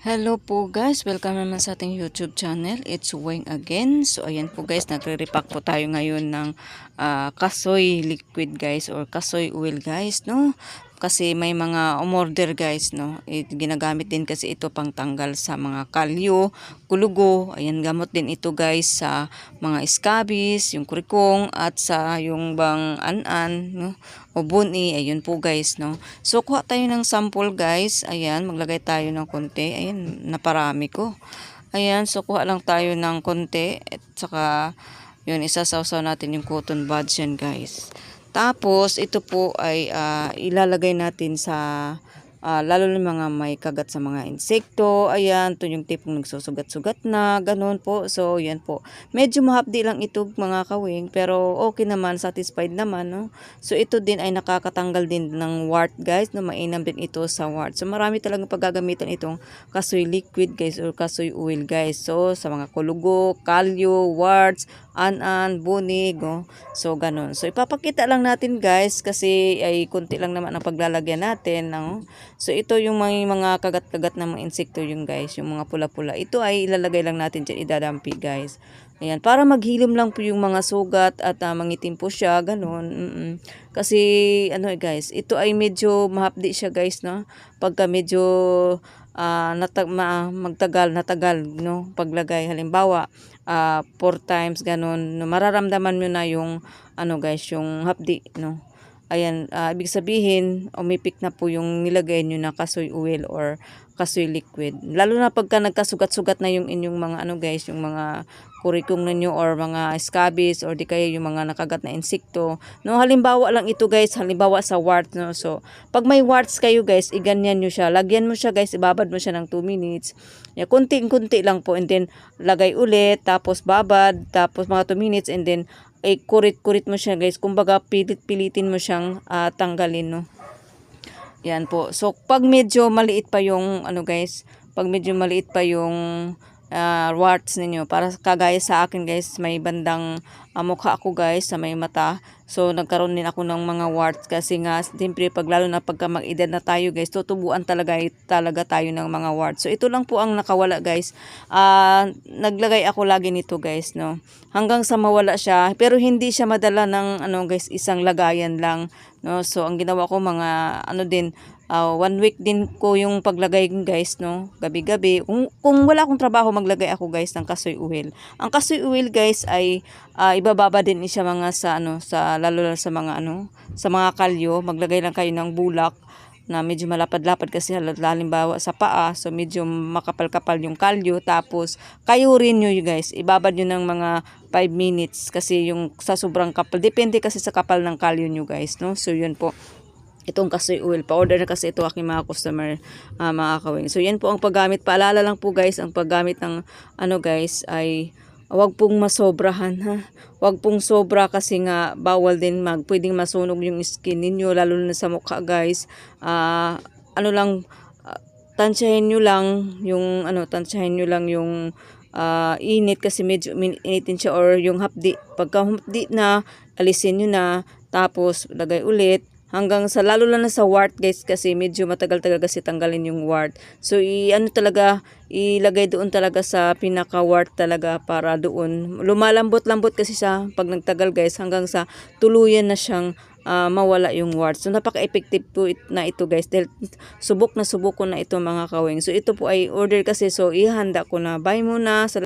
Hello po guys, welcome naman sa ating YouTube channel. It's Weng again. So ayan po guys, nagre-repack po tayo ngayon ng kasoy liquid guys or kasoy oil guys, no? Kasi may mga umorder guys, no? Ginagamit din kasi ito pang tanggal sa mga kalyo, kulugo. Ayan, gamot din ito guys sa mga scabies, yung kurikong at sa yung bang an-an, no? O buni, ayun po guys, no? So kuha tayo ng sample guys. Ayan, maglagay tayo ng konti. Ayan, naparami ko. Ayan, so kuha lang tayo ng konti at saka yun, isasawsaw natin yung cotton buds yan guys. Tapos, ito po ay ilalagay natin sa lalo na mga may kagat sa mga insekto. Ayan, to yung tipong nagsusugat-sugat na, ganun po. So, yan po. Medyo mahapdi lang ito mga kawing, pero okay naman, satisfied naman, no? So, ito din ay nakakatanggal din ng wart, guys, no? Mainam din ito sa wart. So, marami talagang paggagamitan itong kasoy liquid, guys, or kasoy oil, guys. So, sa mga kulugo, kalyo, warts, an-an, bunig, oh. So, ganun. So, ipapakita lang natin guys kasi ay kunti lang naman ang paglalagyan natin. No? So, ito yung mga kagat-kagat na mga insekto yung guys, yung mga pula-pula. Ito ay ilalagay lang natin dyan, idadampi guys. Ayan, para maghilom lang po yung mga sugat at mangitim po siya, ganun. Kasi, ano guys, ito ay medyo mahapdi siya guys, no? Pagka medyo natagal, no? Paglagay, halimbawa, 4 times ganun, mararamdaman mo na yung ano guys, yung hapdi, no. Ayan, ibig sabihin umipik na po yung nilagay nyo na kasoy oil or kasoy liquid. Lalo na pagka nagkasugat-sugat na yung inyong mga ano guys, yung mga kurikong ninyo or mga scabies or di kaya yung mga nakagat na insekto. No, halimbawa lang ito guys, halimbawa sa wart, no. So, pag may warts kayo guys, iganyan nyo siya. Lagyan mo siya guys, ibabad mo siya ng 2 minutes. Kunti-kunti lang po and then lagay ulit, tapos babad, tapos mga 2 minutes and then kurit-kurit mo siya guys. Kumbaga pilit-pilitin mo siyang tanggalin, no. Yan po. So pag medyo maliit pa yung ano guys, pag medyo maliit pa yung warts ninyo, para kagaya sa akin guys, may bandang mukha ako guys sa may mata. So nagkaroon din ako ng mga warts kasi nga siyempre pag lalo na pagka mag-edad na tayo guys, tutubuan talaga tayo ng mga warts. So ito lang po ang nakawala guys. Naglagay ako lagi nito guys, no. Hanggang sa mawala siya, pero hindi siya madala ng ano guys, isang lagayan lang, no. So ang ginawa ko mga ano din, 1 week din ko yung paglagay guys, no, gabi-gabi. Kung wala akong trabaho, maglagay ako guys ng kasoy oil. Ang kasoy oil guys ay ibababa din siya mga sa ano, sa lalo na sa mga ano, sa mga kalyo. Maglagay lang kayo ng bulak na medyo malapad-lapad kasi halimbawa sa paa, so medyo makapal-kapal yung kalyo. Tapos kayo rin nyo guys, ibabad nyo ng mga 5 minutes kasi yung sa sobrang kapal, depende kasi sa kapal ng kalyo nyo guys, no. So yun po, itong kasoy oil. Pa-order na kasi ito aking mga customer, mga kawing. So, yan po ang paggamit. Paalala lang po guys, ang paggamit ng ano guys ay wag pong masobrahan, ha. Wag pong sobra kasi nga bawal din pwedeng masunog yung skin ninyo, lalo na sa mukha guys. Ano lang, tansyahin nyo lang yung ano, init kasi medyo initin siya or yung hapdi. Pagka hapdi na, alisin nyo na, tapos lagay ulit. Hanggang sa lalo lang na sa wart guys kasi medyo matagal-tagal kasi tanggalin yung wart. So ano talaga, ilagay doon talaga sa pinaka wart talaga para doon. Lumalambot-lambot kasi siya pag nagtagal guys hanggang sa tuluyan na siyang mawala yung wart. So napaka-effective po na ito guys dahil subok ko na ito mga kawing. So ito po ay order kasi, so ihanda ko na. Bye muna.